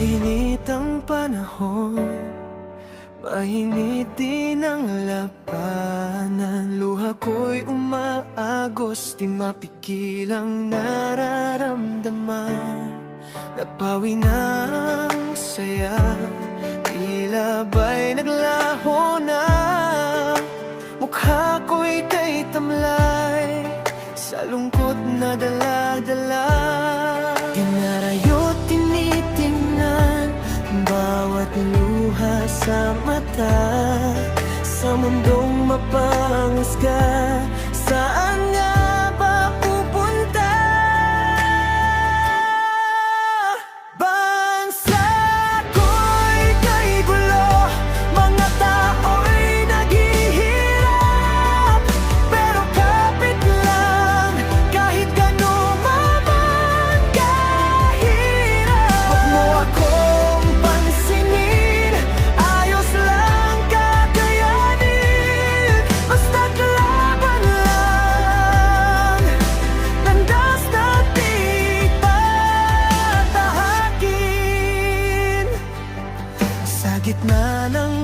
Mainit ang panahon, mainit din ang labanan. Luha ko'y umaagos, di mapigil ang nararamdaman. Napawi ng saya, tila ba'y naglaho na. Mukha ko'y kay tamlay, sa lungkot na dala-dala. Dinarayo't tinitingnan bawat luha sa mata. Sa mundong mapanghusga, saan nga ba pupunta? Bansa ko'y kay gulo, mga tao'y naghihirap. Pero kapit lang, kahit gano'n man kahirap. Huwag mo akong pansinin, ayos lang kakayanin. Basta't laban lang, landas na di tatahakin. Sa gitna ng